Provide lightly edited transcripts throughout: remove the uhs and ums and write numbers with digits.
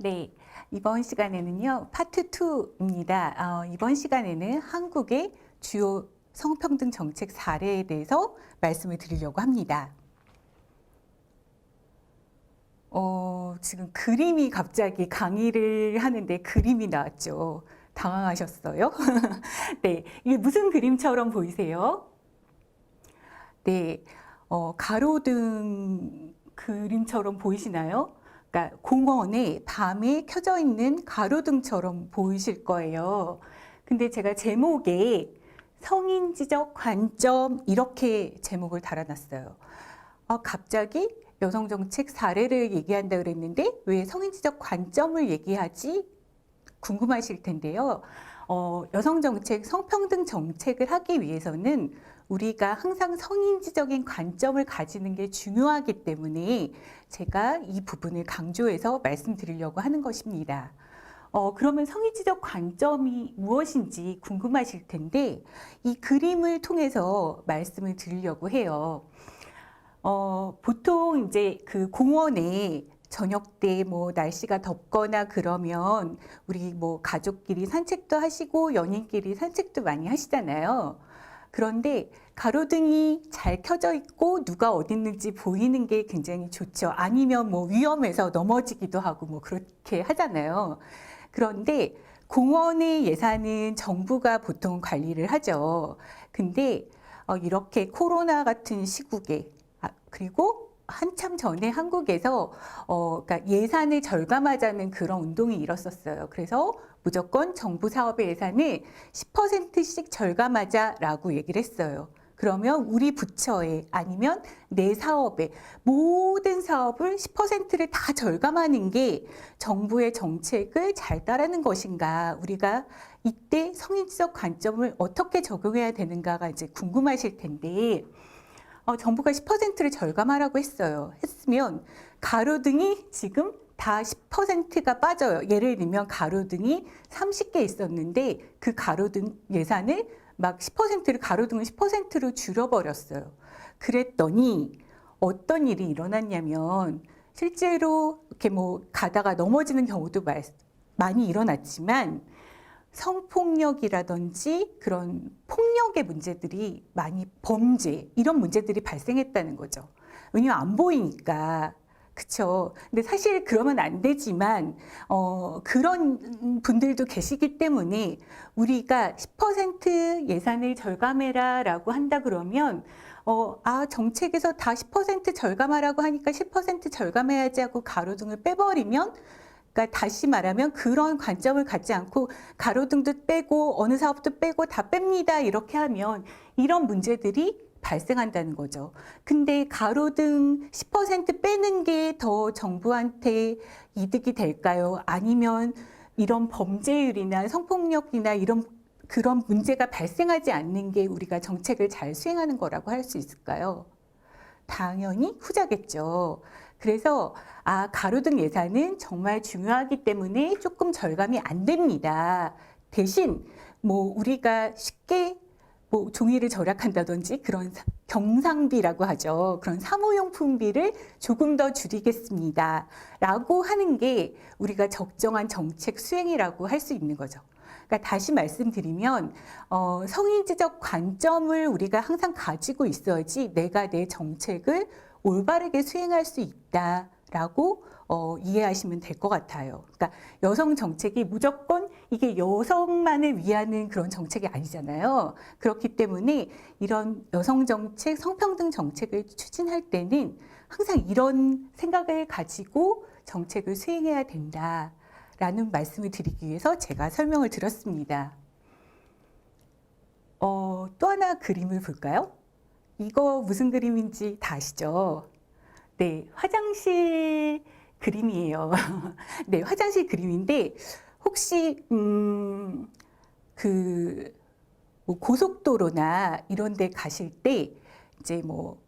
네, 이번 시간에는요, 파트 2입니다. 이번 시간에는 한국의 주요 성평등 정책 사례에 대해서 말씀을 드리려고 합니다. 지금 그림이 갑자기 강의를 하는데 그림이 나왔죠. 당황하셨어요? 네, 이게 무슨 그림처럼 보이세요? 네, 가로등 그림처럼 보이시나요? 그러니까 공원에 밤에 켜져 있는 가로등처럼 보이실 거예요. 근데 제가 제목에 성인지적 관점 이렇게 제목을 달아놨어요. 갑자기 여성정책 사례를 얘기한다 그랬는데 왜 성인지적 관점을 얘기하지? 궁금하실 텐데요. 여성정책, 성평등 정책을 하기 위해서는 우리가 항상 성인지적인 관점을 가지는 게 중요하기 때문에 제가 이 부분을 강조해서 말씀드리려고 하는 것입니다. 그러면 성인지적 관점이 무엇인지 궁금하실 텐데 이 그림을 통해서 말씀을 드리려고 해요. 보통 이제 그 공원에 저녁 때 뭐 날씨가 덥거나 그러면 우리 뭐 가족끼리 산책도 하시고 연인끼리 산책도 많이 하시잖아요. 그런데 가로등이 잘 켜져 있고 누가 어디 있는지 보이는 게 굉장히 좋죠. 아니면 뭐 위험해서 넘어지기도 하고 뭐 그렇게 하잖아요. 그런데 공원의 예산은 정부가 보통 관리를 하죠. 근데 이렇게 코로나 같은 시국에 그리고 한참 전에 한국에서 그러니까 예산을 절감하자는 그런 운동이 일었었어요. 그래서 무조건 정부 사업의 예산을 10%씩 절감하자라고 얘기를 했어요. 그러면 우리 부처에 아니면 내 사업에 모든 사업을 10%를 다 절감하는 게 정부의 정책을 잘 따르는 것인가? 우리가 이때 성인지적 관점을 어떻게 적용해야 되는가가 이제 궁금하실 텐데 정부가 10%를 절감하라고 했어요. 했으면 가로등이 지금 다 10%가 빠져요. 예를 들면 가로등이 30개 있었는데 그 가로등 예산을 막 10%를 가로등을 10%로 줄여버렸어요. 그랬더니 어떤 일이 일어났냐면 실제로 이렇게 뭐 가다가 넘어지는 경우도 많이 일어났지만 성폭력이라든지 그런 폭력의 문제들이 많이 범죄 이런 문제들이 발생했다는 거죠. 왜냐면 안 보이니까. 그쵸. 근데 사실 그러면 안 되지만, 그런 분들도 계시기 때문에 우리가 10% 예산을 절감해라 라고 한다 그러면, 정책에서 다 10% 절감하라고 하니까 10% 절감해야지 하고 가로등을 빼버리면 그러니까 다시 말하면 그런 관점을 갖지 않고 가로등도 빼고 어느 사업도 빼고 다 뺍니다. 이렇게 하면 이런 문제들이 발생한다는 거죠. 근데 가로등 10% 빼는 게 더 정부한테 이득이 될까요? 아니면 이런 범죄율이나 성폭력이나 이런 그런 문제가 발생하지 않는 게 우리가 정책을 잘 수행하는 거라고 할 수 있을까요? 당연히 후자겠죠. 그래서 가로등 예산은 정말 중요하기 때문에 조금 절감이 안 됩니다. 대신 뭐 우리가 쉽게 뭐 종이를 절약한다든지 그런 경상비라고 하죠. 그런 사무용품비를 조금 더 줄이겠습니다. 라고 하는 게 우리가 적정한 정책 수행이라고 할 수 있는 거죠. 그러니까 다시 말씀드리면 성인지적 관점을 우리가 항상 가지고 있어야지 내가 내 정책을 올바르게 수행할 수 있다라고 이해하시면 될 것 같아요. 그러니까 여성 정책이 무조건 이게 여성만을 위하는 그런 정책이 아니잖아요. 그렇기 때문에 이런 여성 정책, 성평등 정책을 추진할 때는 항상 이런 생각을 가지고 정책을 수행해야 된다. 라는 말씀을 드리기 위해서 제가 설명을 드렸습니다. 또 하나 그림을 볼까요? 이거 무슨 그림인지 다 아시죠? 네, 화장실 그림이에요. 네, 화장실 그림인데 혹시 뭐 고속도로나 이런 데 가실 때 이제 뭐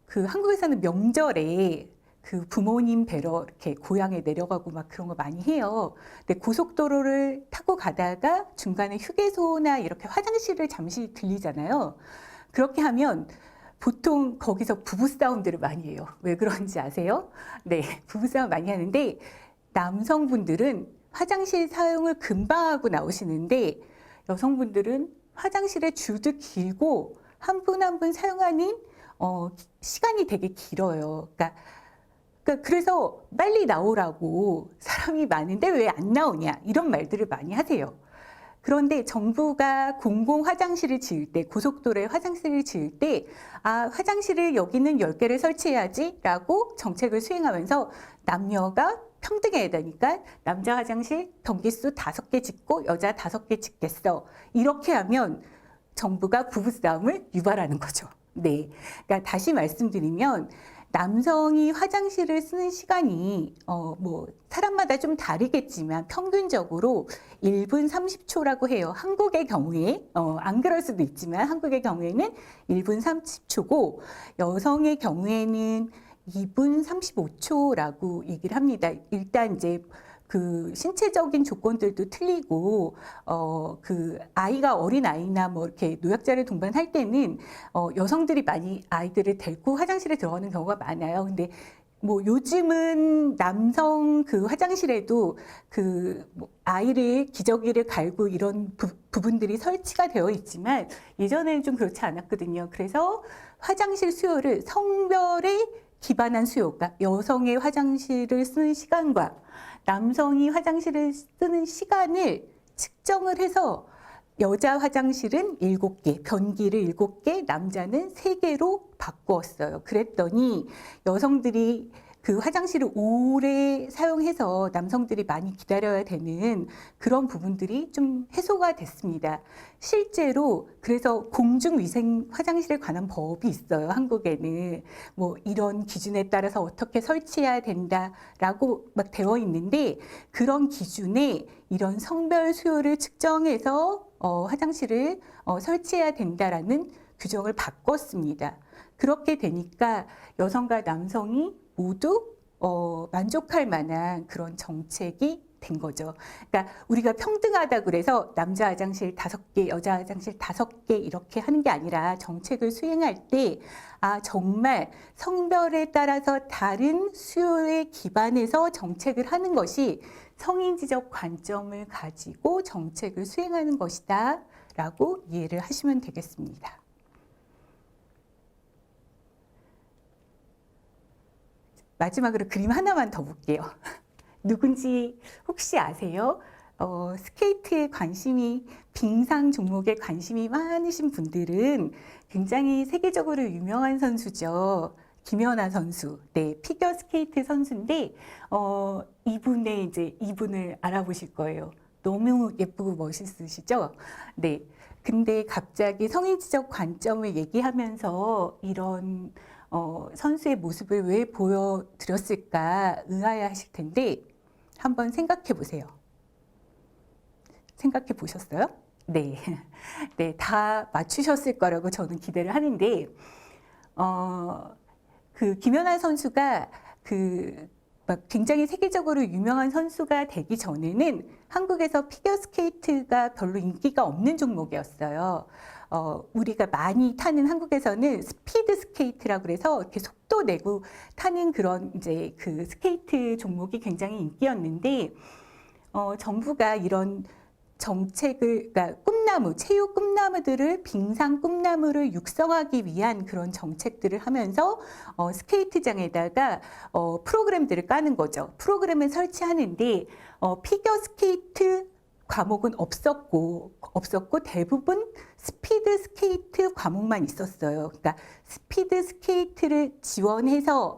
그 한국에서는 명절에 그 부모님 뵈러 이렇게 고향에 내려가고 막 그런 거 많이 해요. 근데 고속도로를 타고 가다가 중간에 휴게소나 이렇게 화장실을 잠시 들리잖아요. 그렇게 하면 보통 거기서 부부싸움들을 많이 해요. 왜 그런지 아세요? 네, 부부싸움 많이 하는데 남성분들은 화장실 사용을 금방 하고 나오시는데 여성분들은 화장실에 줄도 길고 한 분 한 분 사용하는 시간이 되게 길어요. 그래서 빨리 나오라고 사람이 많은데 왜 안 나오냐 이런 말들을 많이 하세요. 그런데 정부가 공공 화장실을 지을 때, 고속도로에 화장실을 지을 때, 화장실을 여기는 10개를 설치해야지 라고 정책을 수행하면서 남녀가 평등해야 되니까 남자 화장실 변기수 5개 짓고 여자 5개 짓겠어. 이렇게 하면 정부가 부부싸움을 유발하는 거죠. 네. 그러니까 다시 말씀드리면 남성이 화장실을 쓰는 시간이 사람마다 좀 다르겠지만 평균적으로 1분 30초라고 해요. 한국의 경우에 안 그럴 수도 있지만 한국의 경우에는 1분 30초고 여성의 경우에는 2분 35초라고 얘기를 합니다. 일단 이제 그 신체적인 조건들도 틀리고 그 아이가 어린 아이나 뭐 이렇게 노약자를 동반할 때는 여성들이 많이 아이들을 데리고 화장실에 들어가는 경우가 많아요. 근데 뭐 요즘은 남성 그 화장실에도 그 뭐 아이를 기저귀를 갈고 이런 부분들이 설치가 되어 있지만 예전에는 좀 그렇지 않았거든요. 그래서 화장실 수요를 성별에 기반한 수요, 그러니까 여성의 화장실을 쓰는 시간과 남성이 화장실을 쓰는 시간을 측정을 해서 여자 화장실은 7개, 변기를 7개, 남자는 3개로 바꾸었어요. 그랬더니 여성들이 그 화장실을 오래 사용해서 남성들이 많이 기다려야 되는 그런 부분들이 좀 해소가 됐습니다. 실제로 그래서 공중위생 화장실에 관한 법이 있어요. 한국에는 뭐 이런 기준에 따라서 어떻게 설치해야 된다라고 막 되어 있는데 그런 기준에 이런 성별 수요를 측정해서 화장실을 설치해야 된다라는 규정을 바꿨습니다. 그렇게 되니까 여성과 남성이 모두 만족할 만한 그런 정책이 된 거죠. 그러니까 우리가 평등하다 그래서 남자 화장실 5개, 여자 화장실 5개 이렇게 하는 게 아니라 정책을 수행할 때 정말 성별에 따라서 다른 수요에 기반해서 정책을 하는 것이 성인지적 관점을 가지고 정책을 수행하는 것이다 라고 이해를 하시면 되겠습니다. 마지막으로 그림 하나만 더 볼게요. 누군지 혹시 아세요? 스케이트에 관심이, 빙상 종목에 관심이 많으신 분들은 굉장히 세계적으로 유명한 선수죠. 김연아 선수, 네, 피겨 스케이트 선수인데, 이분을 알아보실 거예요. 너무 예쁘고 멋있으시죠? 네. 근데 갑자기 성인지적 관점을 얘기하면서 이런 선수의 모습을 왜 보여드렸을까 의아해하실 텐데 한번 생각해 보세요. 생각해 보셨어요? 네, 네, 다 맞추셨을 거라고 저는 기대를 하는데 그 김연아 선수가 막 굉장히 세계적으로 유명한 선수가 되기 전에는 한국에서 피겨스케이트가 별로 인기가 없는 종목이었어요. 우리가 많이 타는 한국에서는 스피드 스케이트라고 그래서 이렇게 속도 내고 타는 그런 이제 그 스케이트 종목이 굉장히 인기였는데, 정부가 이런 정책을, 그러니까 체육 꿈나무들을 빙상 꿈나무를 육성하기 위한 그런 정책들을 하면서 스케이트장에다가 프로그램들을 까는 거죠. 프로그램을 설치하는데 피겨 스케이트 과목은 없었고 대부분 스피드 스케이트 과목만 있었어요. 그러니까 스피드 스케이트를 지원해서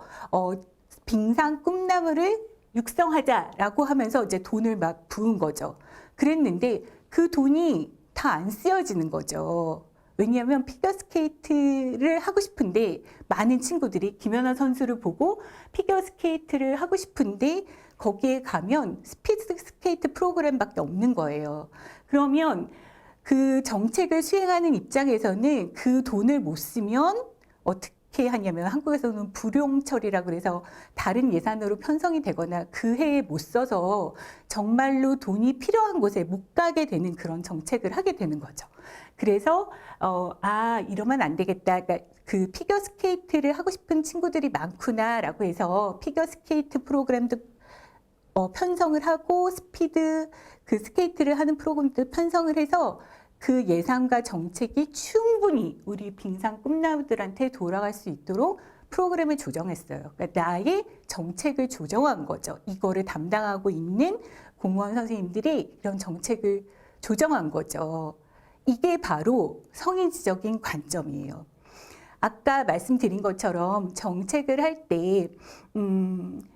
빙상 꿈나무를 육성하자라고 하면서 이제 돈을 막 부은 거죠. 그랬는데 그 돈이 다 안 쓰여지는 거죠. 왜냐하면 피겨스케이트를 하고 싶은데 많은 친구들이 김연아 선수를 보고 피겨스케이트를 하고 싶은데 거기에 가면 스피드 스케이트 프로그램밖에 없는 거예요. 그러면 그 정책을 수행하는 입장에서는 그 돈을 못 쓰면 어떻게 하냐면 한국에서는 불용 처리라고 그래서 다른 예산으로 편성이 되거나 그 해에 못 써서 정말로 돈이 필요한 곳에 못 가게 되는 그런 정책을 하게 되는 거죠. 그래서 이러면 안 되겠다. 그러니까 그 피겨 스케이트를 하고 싶은 친구들이 많구나라고 해서 피겨 스케이트 프로그램도 편성을 하고 스피드 그 스케이트를 하는 프로그램도 편성을 해서 그 예산과 정책이 충분히 우리 빙상 꿈나무들한테 돌아갈 수 있도록 프로그램을 조정했어요. 그러니까 나의 정책을 조정한 거죠. 이거를 담당하고 있는 공무원 선생님들이 이런 정책을 조정한 거죠. 이게 바로 성인지적인 관점이에요. 아까 말씀드린 것처럼 정책을 할 때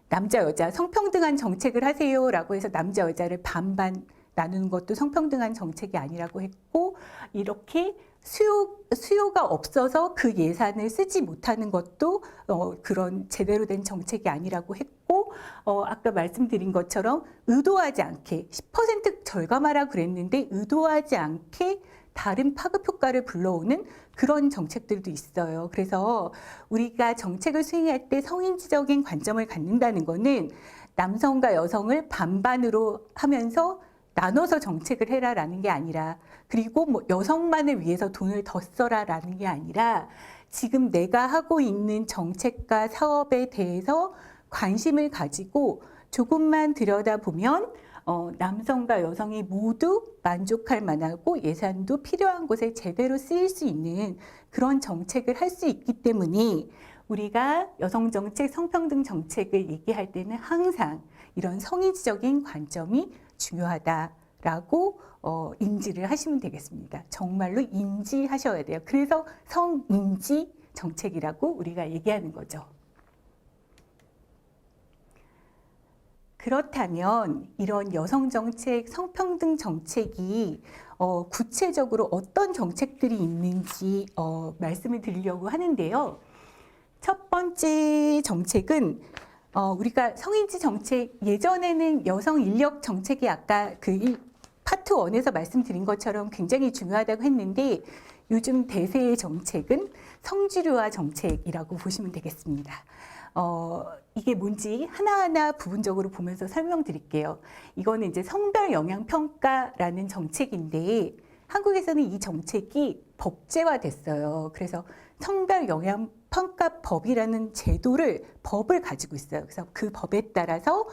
남자 여자 성평등한 정책을 하세요라고 해서 남자 여자를 반반 나누는 것도 성평등한 정책이 아니라고 했고, 이렇게 수요가 없어서 그 예산을 쓰지 못하는 것도 그런 제대로 된 정책이 아니라고 했고, 아까 말씀드린 것처럼 의도하지 않게 10% 절감하라 그랬는데 의도하지 않게 다른 파급 효과를 불러오는 그런 정책들도 있어요. 그래서 우리가 정책을 수행할 때 성인지적인 관점을 갖는다는 거는 남성과 여성을 반반으로 하면서 나눠서 정책을 해라라는 게 아니라, 그리고 뭐 여성만을 위해서 돈을 더 써라라는 게 아니라, 지금 내가 하고 있는 정책과 사업에 대해서 관심을 가지고 조금만 들여다보면 남성과 여성이 모두 만족할 만하고 예산도 필요한 곳에 제대로 쓰일 수 있는 그런 정책을 할 수 있기 때문에 우리가 여성 정책, 성평등 정책을 얘기할 때는 항상 이런 성인지적인 관점이 중요하다라고 인지를 하시면 되겠습니다. 정말로 인지하셔야 돼요. 그래서 성인지 정책이라고 우리가 얘기하는 거죠. 그렇다면 이런 여성 정책, 성평등 정책이 구체적으로 어떤 정책들이 있는지 말씀을 드리려고 하는데요. 첫 번째 정책은 우리가 성인지 정책, 예전에는 여성 인력 정책이 아까 그 파트 1에서 말씀드린 것처럼 굉장히 중요하다고 했는데, 요즘 대세의 정책은 성지류화 정책이라고 보시면 되겠습니다. 이게 뭔지 하나하나 부분적으로 보면서 설명드릴게요. 이거는 이제 성별 영향 평가라는 정책인데, 한국에서는 이 정책이 법제화됐어요. 그래서 성별 영향 평가법이라는 법을 가지고 있어요. 그래서 그 법에 따라서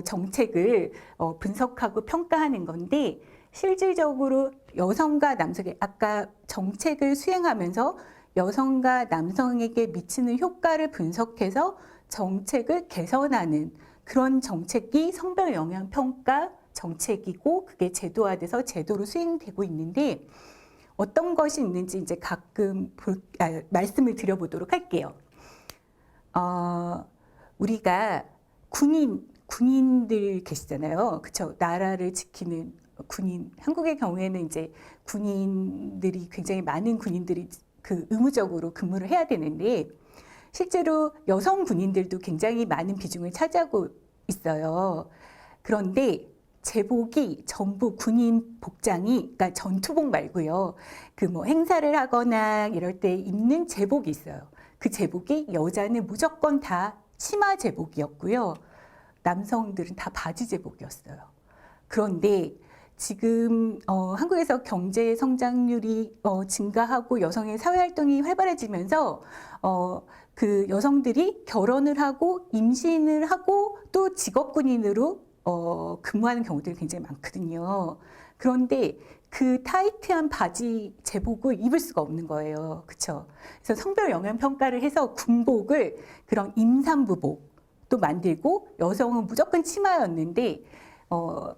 정책을 분석하고 평가하는 건데, 실질적으로 여성과 남성의 아까 정책을 수행하면서 여성과 남성에게 미치는 효과를 분석해서 정책을 개선하는 그런 정책이 성별 영향 평가 정책이고, 그게 제도화돼서 제도로 수행되고 있는데, 어떤 것이 있는지 이제 가끔 말씀을 드려보도록 할게요. 우리가 군인들 계시잖아요. 그렇죠? 나라를 지키는 군인. 한국의 경우에는 이제 군인들이 굉장히 많은 군인들이 그 의무적으로 근무를 해야 되는데, 실제로 여성 군인들도 굉장히 많은 비중을 차지하고 있어요. 그런데 제복이 전부 군인 복장이, 그러니까 전투복 말고요. 그 뭐 행사를 하거나 이럴 때 입는 제복이 있어요. 그 제복이 여자는 무조건 다 치마 제복이었고요. 남성들은 다 바지 제복이었어요. 그런데 지금 한국에서 경제 성장률이 증가하고 여성의 사회활동이 활발해지면서 그 여성들이 결혼을 하고 임신을 하고 또 직업군인으로 근무하는 경우들이 굉장히 많거든요. 그런데 그 타이트한 바지 제복을 입을 수가 없는 거예요. 그렇죠? 그래서 성별 영향 평가를 해서 군복을 그런 임산부복도 만들고, 여성은 무조건 치마였는데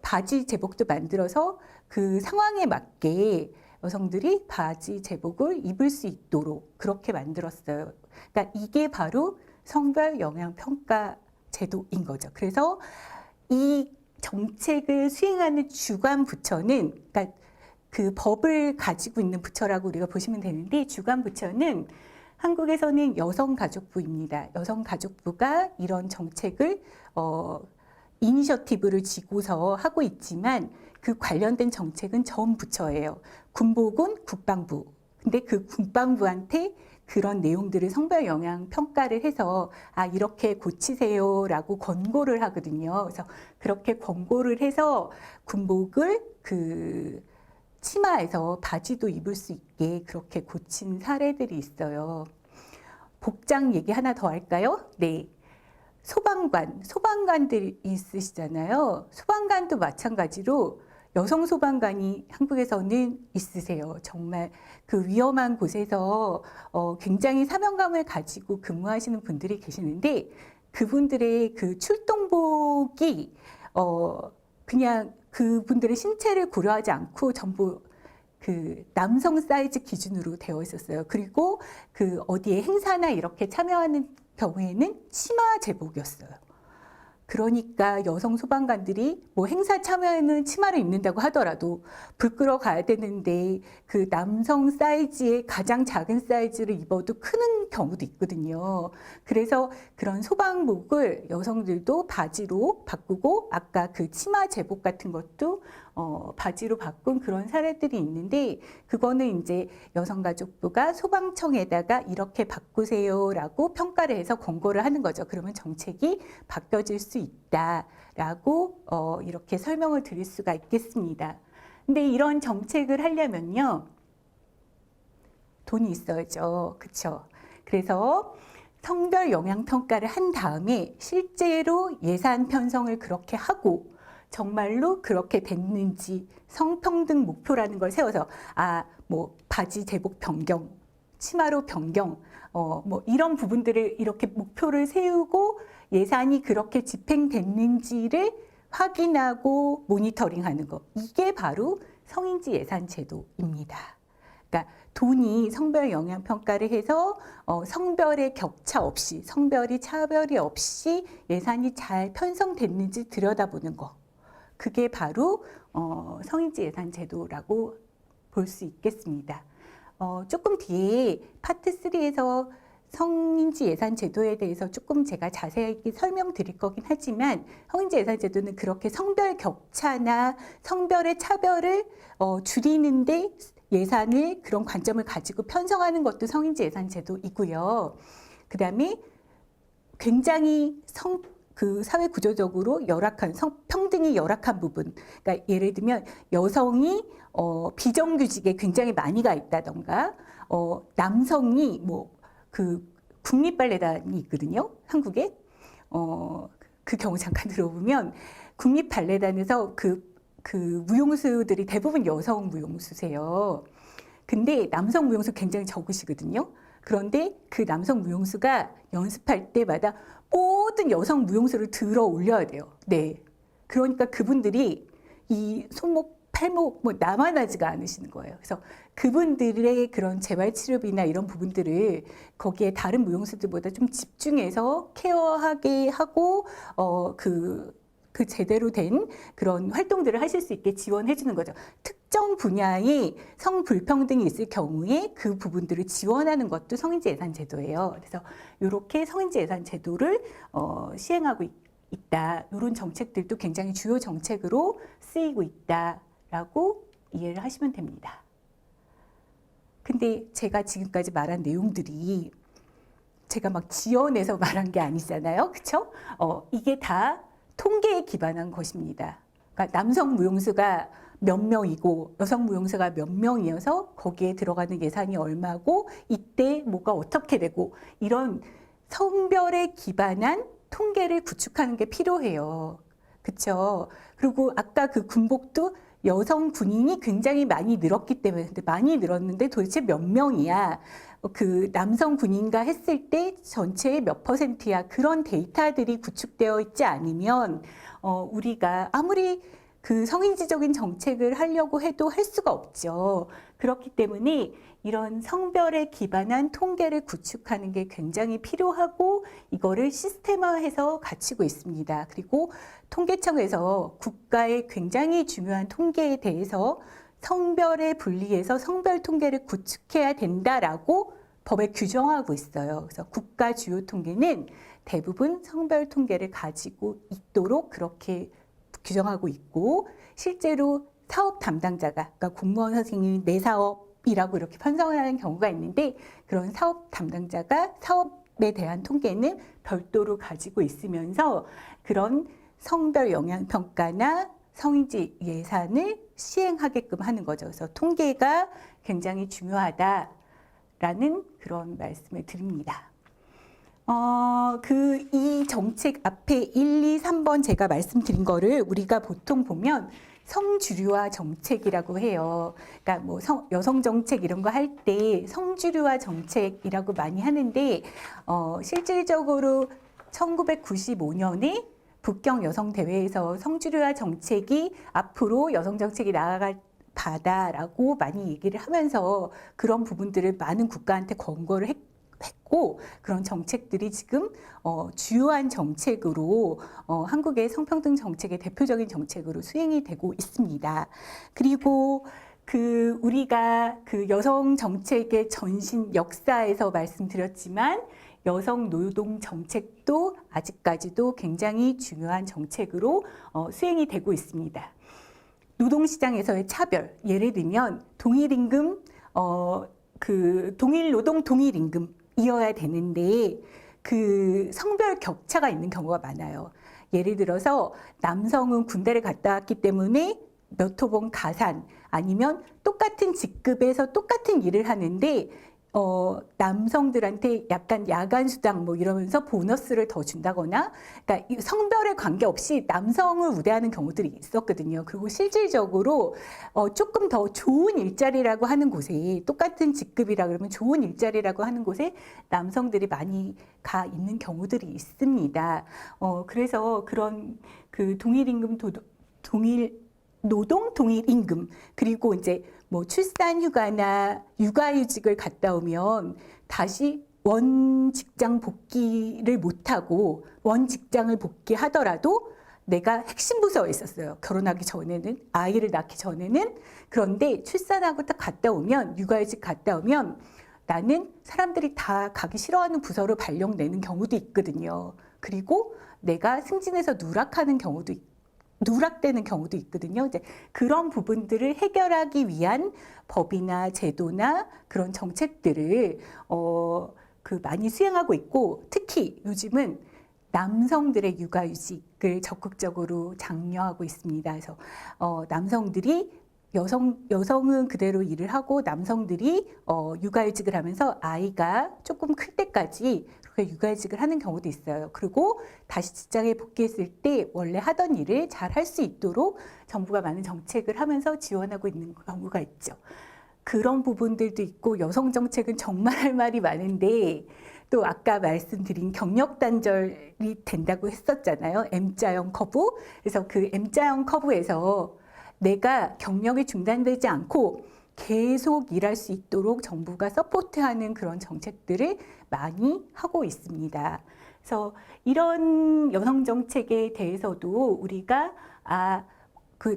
바지 제복도 만들어서 그 상황에 맞게 여성들이 바지 제복을 입을 수 있도록 그렇게 만들었어요. 그러니까 이게 바로 성별 영향 평가 제도인 거죠. 그래서 이 정책을 수행하는 주관 부처는, 그러니까 그 법을 가지고 있는 부처라고 우리가 보시면 되는데, 주관 부처는 한국에서는 여성가족부입니다. 여성가족부가 이런 정책을 이니셔티브를 쥐고서 하고 있지만, 그 관련된 정책은 전 부처예요. 군복은 국방부. 근데 그 국방부한테 그런 내용들을 성별 영향 평가를 해서 이렇게 고치세요라고 권고를 하거든요. 그래서 그렇게 권고를 해서 군복을 그 치마에서 바지도 입을 수 있게 그렇게 고친 사례들이 있어요. 복장 얘기 하나 더 할까요? 네. 소방관들이 있으시잖아요. 소방관도 마찬가지로 여성 소방관이 한국에서는 있으세요. 정말 그 위험한 곳에서 굉장히 사명감을 가지고 근무하시는 분들이 계시는데 그분들의 그 출동복이 그냥 그분들의 신체를 고려하지 않고 전부 그 남성 사이즈 기준으로 되어 있었어요. 그리고 그 어디에 행사나 이렇게 참여하는 경우에는 치마 제복이었어요. 그러니까 여성 소방관들이 뭐 행사 참여에는 치마를 입는다고 하더라도 불 끄러 가야 되는데 그 남성 사이즈의 가장 작은 사이즈를 입어도 크는 경우도 있거든요. 그래서 그런 소방복을 여성들도 바지로 바꾸고 아까 그 치마 제복 같은 것도 바지로 바꾼 그런 사례들이 있는데 그거는 이제 여성가족부가 소방청에다가 이렇게 바꾸세요라고 평가를 해서 권고를 하는 거죠. 그러면 정책이 바뀌어질 수 있다라고 이렇게 설명을 드릴 수가 있겠습니다. 근데 이런 정책을 하려면요 돈이 있어야죠. 그렇죠? 그래서 성별 영향 평가를 한 다음에 실제로 예산 편성을 그렇게 하고 정말로 그렇게 됐는지 성평등 목표라는 걸 세워서 뭐 바지 제복 변경, 치마로 변경, 뭐 이런 부분들을 이렇게 목표를 세우고 예산이 그렇게 집행됐는지를 확인하고 모니터링하는 거. 이게 바로 성인지 예산 제도입니다. 그러니까 돈이 성별 영향 평가를 해서 성별의 격차 없이, 성별이 차별이 없이 예산이 잘 편성됐는지 들여다보는 거. 그게 바로 성인지 예산 제도라고 볼 수 있겠습니다. 조금 뒤에 파트 3에서 성인지 예산 제도에 대해서 조금 제가 자세하게 설명드릴 거긴 하지만 성인지 예산 제도는 그렇게 성별 격차나 성별의 차별을 줄이는데 예산을 그런 관점을 가지고 편성하는 것도 성인지 예산 제도이고요. 그 다음에 굉장히 그 사회 구조적으로 열악한 평등이 열악한 부분, 그러니까 예를 들면 여성이 비정규직에 굉장히 많이 가 있다던가 남성이 뭐 그 국립발레단이 있거든요, 한국에. 그 경우 잠깐 들어보면 국립발레단에서 그 무용수들이 대부분 여성 무용수세요. 근데 남성 무용수 굉장히 적으시거든요. 그런데 그 남성 무용수가 연습할 때마다 모든 여성 무용수를 들어 올려야 돼요. 네. 그러니까 그분들이 이 손목, 팔목 뭐 남아나지가 않으시는 거예요. 그래서 그분들의 그런 재활치료비나 이런 부분들을 거기에 다른 무용수들보다 좀 집중해서 케어하게 하고 그 제대로 된 그런 활동들을 하실 수 있게 지원해 주는 거죠. 특정 분야에 성불평등이 있을 경우에 그 부분들을 지원하는 것도 성인지 예산 제도예요. 그래서 이렇게 성인지 예산 제도를 시행하고 있다. 이런 정책들도 굉장히 주요 정책으로 쓰이고 있다라고 이해를 하시면 됩니다. 근데 제가 지금까지 말한 내용들이 제가 막 지어내서 말한 게 아니잖아요. 그렇죠? 이게 다 통계에 기반한 것입니다. 그러니까 남성 무용수가 몇 명이고 여성 무용수가 몇 명이어서 거기에 들어가는 예산이 얼마고 이때 뭐가 어떻게 되고 이런 성별에 기반한 통계를 구축하는 게 필요해요. 그렇죠? 그리고 아까 그 군복도 여성 군인이 굉장히 많이 늘었기 때문에 근데 많이 늘었는데 도대체 몇 명이야? 그 남성 군인과 했을 때 전체의 몇 %야? 그런 데이터들이 구축되어 있지 않으면 우리가 아무리 그 성인지적인 정책을 하려고 해도 할 수가 없죠. 그렇기 때문에 이런 성별에 기반한 통계를 구축하는 게 굉장히 필요하고 이거를 시스템화해서 갖추고 있습니다. 그리고 통계청에서 국가의 굉장히 중요한 통계에 대해서 성별에 분리해서 성별 통계를 구축해야 된다라고 법에 규정하고 있어요. 그래서 국가 주요 통계는 대부분 성별 통계를 가지고 있도록 그렇게 규정하고 있고 실제로 사업 담당자가 그러니까 공무원 선생님이 내 사업이라고 이렇게 편성을 하는 경우가 있는데 그런 사업 담당자가 사업에 대한 통계는 별도로 가지고 있으면서 그런 성별 영향 평가나 성인지 예산을 시행하게끔 하는 거죠. 그래서 통계가 굉장히 중요하다라는 그런 말씀을 드립니다. 이 정책 앞에 1, 2, 3번 제가 말씀드린 거를 우리가 보통 보면 성주류화 정책이라고 해요. 그러니까 뭐 여성 정책 이런 거 할 때 성주류화 정책이라고 많이 하는데, 실질적으로 1995년에 북경 여성 대회에서 성주류화 정책이 앞으로 여성 정책이 나아갈 바다라고 많이 얘기를 하면서 그런 부분들을 많은 국가한테 권고를 했고, 그런 정책들이 지금 주요한 정책으로 한국의 성평등 정책의 대표적인 정책으로 수행이 되고 있습니다. 그리고 우리가 여성 정책의 전신 역사에서 말씀드렸지만 여성 노동 정책도 아직까지도 굉장히 중요한 정책으로 수행이 되고 있습니다. 노동시장에서의 차별, 예를 들면 동일임금, 동일 노동 동일임금이어야 되는데 성별 격차가 있는 경우가 많아요. 예를 들어서 남성은 군대를 갔다 왔기 때문에 몇 호봉 가산, 아니면 똑같은 직급에서 똑같은 일을 하는데 남성들한테 약간 야간 수당 뭐 이러면서 보너스를 더 준다거나, 그러니까 성별에 관계없이 남성을 우대하는 경우들이 있었거든요. 그리고 실질적으로 조금 더 좋은 일자리라고 하는 곳에, 똑같은 직급이라 그러면 좋은 일자리라고 하는 곳에 남성들이 많이 가 있는 경우들이 있습니다. 그래서 그런 동일임금, 노동 동일임금, 그리고 이제 뭐 출산 휴가나 육아휴직을 갔다 오면 다시 원 직장 복귀를 못하고 원 직장을 복귀하더라도 내가 핵심 부서에 있었어요. 결혼하기 전에는, 아이를 낳기 전에는. 그런데 출산하고 딱 갔다 오면, 육아휴직 갔다 오면 나는 사람들이 다 가기 싫어하는 부서로 발령내는 경우도 있거든요. 그리고 내가 승진해서 누락되는 경우도 있거든요. 이제 그런 부분들을 해결하기 위한 법이나 제도나 그런 정책들을 많이 수행하고 있고, 특히 요즘은 남성들의 육아휴직을 적극적으로 장려하고 있습니다. 그래서 남성들이 여성은 그대로 일을 하고 남성들이 육아휴직을 하면서 아이가 조금 클 때까지 그렇게 육아휴직을 하는 경우도 있어요. 그리고 다시 직장에 복귀했을 때 원래 하던 일을 잘 할 수 있도록 정부가 많은 정책을 하면서 지원하고 있는 경우가 있죠. 그런 부분들도 있고, 여성 정책은 정말 할 말이 많은데, 또 아까 말씀드린 경력 단절이 된다고 했었잖아요. M자형 커브. 그래서 그 M자형 커브에서 내가 경력이 중단되지 않고 계속 일할 수 있도록 정부가 서포트하는 그런 정책들을 많이 하고 있습니다. 그래서 이런 여성 정책에 대해서도 우리가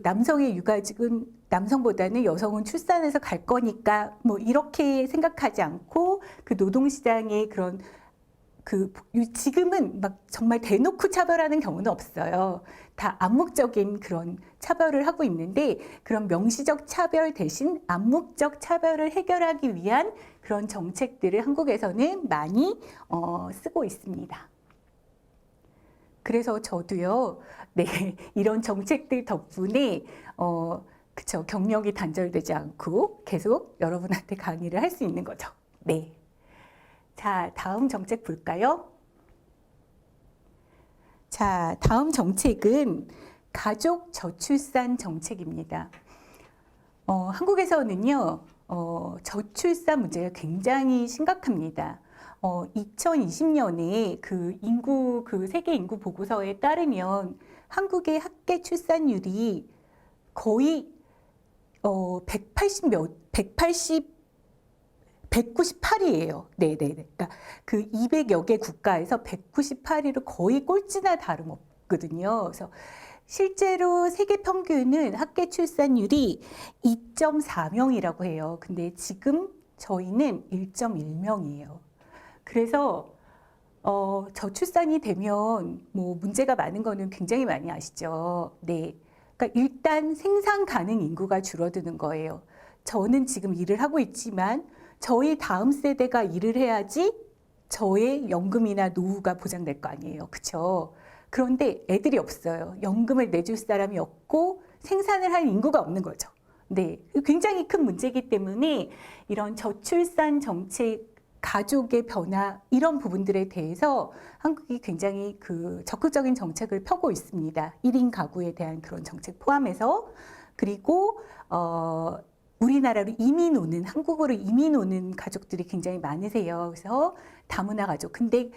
남성의 육아직은 남성보다는 여성은 출산해서 갈 거니까 뭐 이렇게 생각하지 않고, 노동시장의 그런 지금은 막 정말 대놓고 차별하는 경우는 없어요. 다 암묵적인 그런 차별을 하고 있는데, 그런 명시적 차별 대신 암묵적 차별을 해결하기 위한 그런 정책들을 한국에서는 많이 쓰고 있습니다. 그래서 저도요, 네, 이런 정책들 덕분에 경력이 단절되지 않고 계속 여러분한테 강의를 할 수 있는 거죠. 네. 자, 다음 정책 볼까요? 자, 다음 정책은 가족 저출산 정책입니다. 한국에서는요, 저출산 문제가 굉장히 심각합니다. 2020년에 세계 인구 보고서에 따르면 한국의 학계 출산율이 거의 198이에요. 네네. 그러니까 200여 개 국가에서 198위로 거의 꼴찌나 다름없거든요. 그래서 실제로 세계 평균은 학계 출산율이 2.4명이라고 해요. 근데 지금 저희는 1.1명이에요. 그래서 저출산이 되면 뭐 문제가 많은 거는 굉장히 많이 아시죠. 네. 그러니까 일단 생산 가능 인구가 줄어드는 거예요. 저는 지금 일을 하고 있지만 저희 다음 세대가 일을 해야지 저의 연금이나 노후가 보장될 거 아니에요. 그렇죠? 그런데 애들이 없어요. 연금을 내줄 사람이 없고 생산을 할 인구가 없는 거죠. 네, 굉장히 큰 문제이기 때문에 이런 저출산 정책 가족의 변화 이런 부분들에 대해서 한국이 굉장히 그 적극적인 정책을 펴고 있습니다. 1인 가구에 대한 그런 정책 포함해서. 그리고 우리나라로 이민 오는, 한국으로 이민 오는 가족들이 굉장히 많으세요. 그래서 다문화 가족. 근데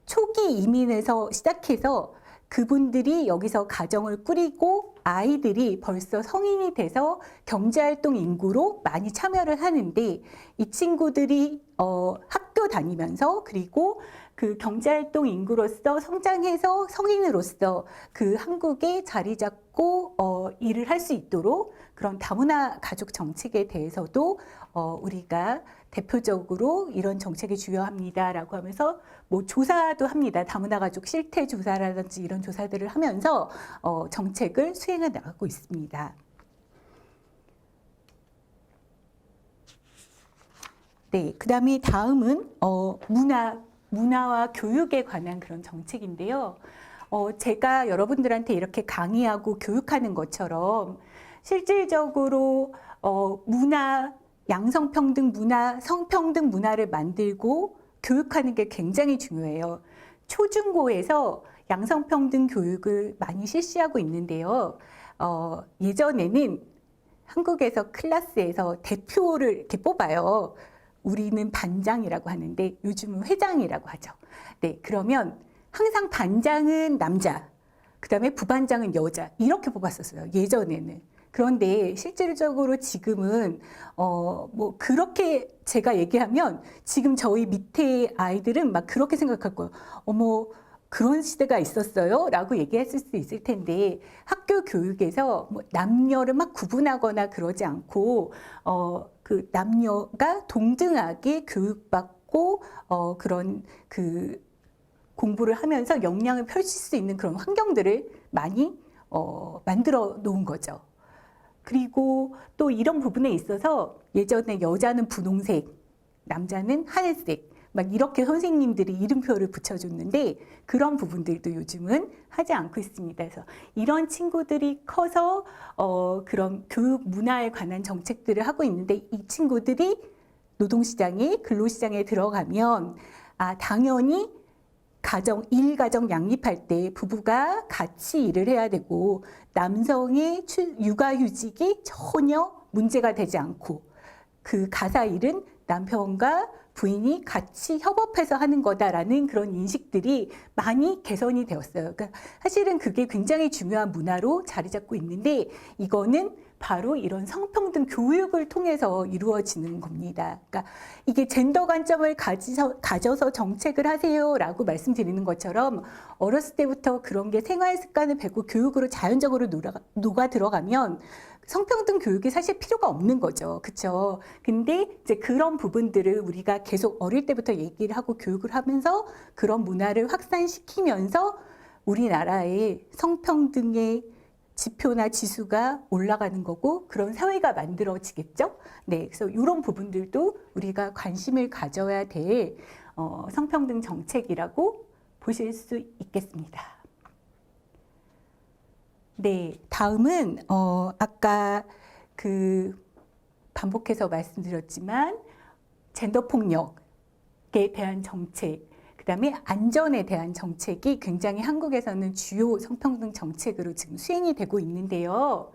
초기 이민에서 시작해서 그분들이 여기서 가정을 꾸리고 아이들이 벌써 성인이 돼서 경제활동 인구로 많이 참여를 하는데, 이 친구들이 학교 다니면서 그리고 그 경제활동 인구로서 성장해서 성인으로서 그 한국에 자리 잡고 일을 할 수 있도록 그런 다문화 가족 정책에 대해서도 우리가 대표적으로 이런 정책이 중요합니다라고 하면서 뭐 조사도 합니다. 다문화 가족 실태 조사라든지 이런 조사들을 하면서 정책을 수행해 나가고 있습니다. 네, 그다음에 다음은 문화와 교육에 관한 그런 정책인데요. 제가 여러분들한테 이렇게 강의하고 교육하는 것처럼 실질적으로 문화, 양성평등 문화, 성평등 문화를 만들고 교육하는 게 굉장히 중요해요. 초중고에서 양성평등 교육을 많이 실시하고 있는데요. 예전에는 한국에서 클래스에서 대표를 이렇게 뽑아요. 우리는 반장이라고 하는데 요즘은 회장이라고 하죠. 네, 그러면 항상 반장은 남자, 그 다음에 부반장은 여자 이렇게 뽑았었어요. 예전에는. 그런데 실질적으로 지금은 뭐 그렇게 제가 얘기하면 지금 저희 밑에 아이들은 막 그렇게 생각할 거예요. 어머, 그런 시대가 있었어요? 라고 얘기했을 수 있을 텐데, 학교 교육에서 뭐 남녀를 막 구분하거나 그러지 않고 그 남녀가 동등하게 교육받고 그런 그 공부를 하면서 역량을 펼칠 수 있는 그런 환경들을 많이 만들어 놓은 거죠. 그리고 또 이런 부분에 있어서 예전에 여자는 분홍색, 남자는 하늘색 막 이렇게 선생님들이 이름표를 붙여줬는데 그런 부분들도 요즘은 하지 않고 있습니다. 그래서 이런 친구들이 커서 그런 교육 문화에 관한 정책들을 하고 있는데, 이 친구들이 노동시장에, 근로시장에 들어가면 당연히 일가정 양립할 때 부부가 같이 일을 해야 되고, 남성의 육아휴직이 전혀 문제가 되지 않고, 그 가사일은 남편과 부인이 같이 협업해서 하는 거다라는 그런 인식들이 많이 개선이 되었어요. 그러니까 사실은 그게 굉장히 중요한 문화로 자리 잡고 있는데, 이거는 바로 이런 성평등 교육을 통해서 이루어지는 겁니다. 그러니까 이게 젠더 관점을 가져서 정책을 하세요라고 말씀드리는 것처럼 어렸을 때부터 그런 게 생활 습관을 배고 교육으로 자연적으로 녹아 들어가면 성평등 교육이 사실 필요가 없는 거죠. 그렇죠? 근데 이제 그런 부분들을 우리가 계속 어릴 때부터 얘기를 하고 교육을 하면서 그런 문화를 확산시키면서 우리나라의 성평등의 지표나 지수가 올라가는 거고 그런 사회가 만들어지겠죠. 네, 그래서 이런 부분들도 우리가 관심을 가져야 될 성평등 정책이라고 보실 수 있겠습니다. 네, 다음은 아까 반복해서 말씀드렸지만 젠더 폭력에 대한 정책, 그다음에 안전에 대한 정책이 굉장히 한국에서는 주요 성평등 정책으로 지금 수행이 되고 있는데요.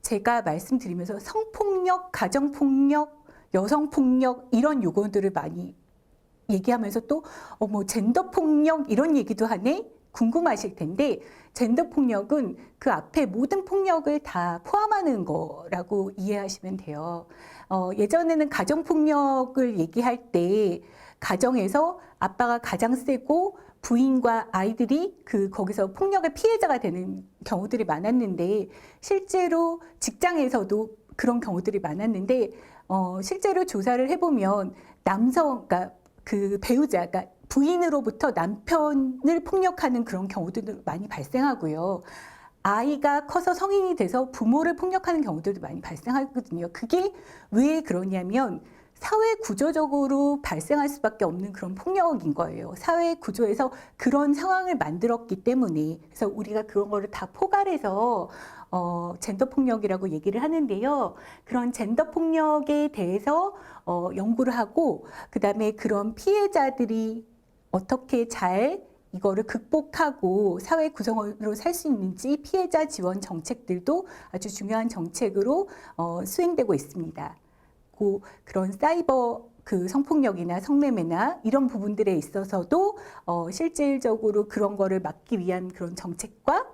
제가 말씀드리면서 성폭력, 가정폭력, 여성폭력 이런 용어들을 많이 얘기하면서 또 뭐 젠더폭력 이런 얘기도 하네? 궁금하실 텐데, 젠더폭력은 그 앞에 모든 폭력을 다 포함하는 거라고 이해하시면 돼요. 예전에는 가정폭력을 얘기할 때 가정에서 아빠가 가장 세고 부인과 아이들이 거기서 폭력의 피해자가 되는 경우들이 많았는데, 실제로 직장에서도 그런 경우들이 많았는데, 실제로 조사를 해보면 그러니까 그 배우자가 부인으로부터 남편을 폭력하는 그런 경우들도 많이 발생하고요. 아이가 커서 성인이 돼서 부모를 폭력하는 경우들도 많이 발생하거든요. 그게 왜 그러냐면 사회 구조적으로 발생할 수밖에 없는 그런 폭력인 거예요. 사회 구조에서 그런 상황을 만들었기 때문에. 그래서 우리가 그런 거를 다 포괄해서 젠더 폭력이라고 얘기를 하는데요. 그런 젠더 폭력에 대해서 연구를 하고 그다음에 그런 피해자들이 어떻게 잘 이거를 극복하고 사회 구성원으로 살 수 있는지 피해자 지원 정책들도 아주 중요한 정책으로 수행되고 있습니다. 그런 사이버 그 성폭력이나 성매매나 이런 부분들에 있어서도 실질적으로 그런 거를 막기 위한 그런 정책과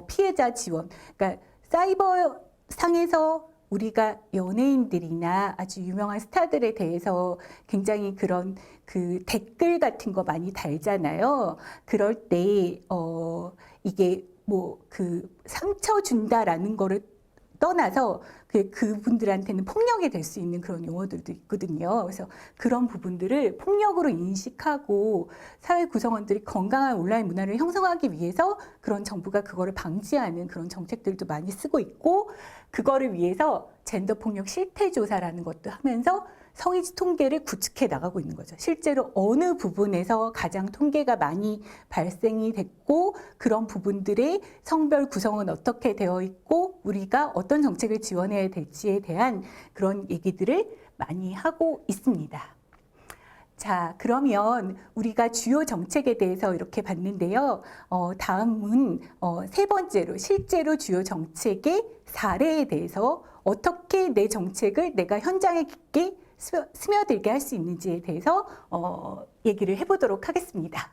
피해자 지원. 그러니까 사이버 상에서 우리가 연예인들이나 아주 유명한 스타들에 대해서 굉장히 그런 그 댓글 같은 거 많이 달잖아요. 그럴 때 이게 뭐 그 상처 준다라는 거를 떠나서 그분들한테는 폭력이 될 수 있는 그런 용어들도 있거든요. 그래서 그런 부분들을 폭력으로 인식하고 사회 구성원들이 건강한 온라인 문화를 형성하기 위해서 그런 정부가 그거를 방지하는 그런 정책들도 많이 쓰고 있고, 그거를 위해서 젠더 폭력 실태 조사라는 것도 하면서 성인지 통계를 구축해 나가고 있는 거죠. 실제로 어느 부분에서 가장 통계가 많이 발생이 됐고 그런 부분들의 성별 구성은 어떻게 되어 있고 우리가 어떤 정책을 지원해야 될지에 대한 그런 얘기들을 많이 하고 있습니다. 자, 그러면 우리가 주요 정책에 대해서 이렇게 봤는데요. 다음은 세 번째로 실제로 주요 정책의 사례에 대해서 어떻게 내 정책을 내가 현장에 깊게 스며들게 할 수 있는지에 대해서 얘기를 해보도록 하겠습니다.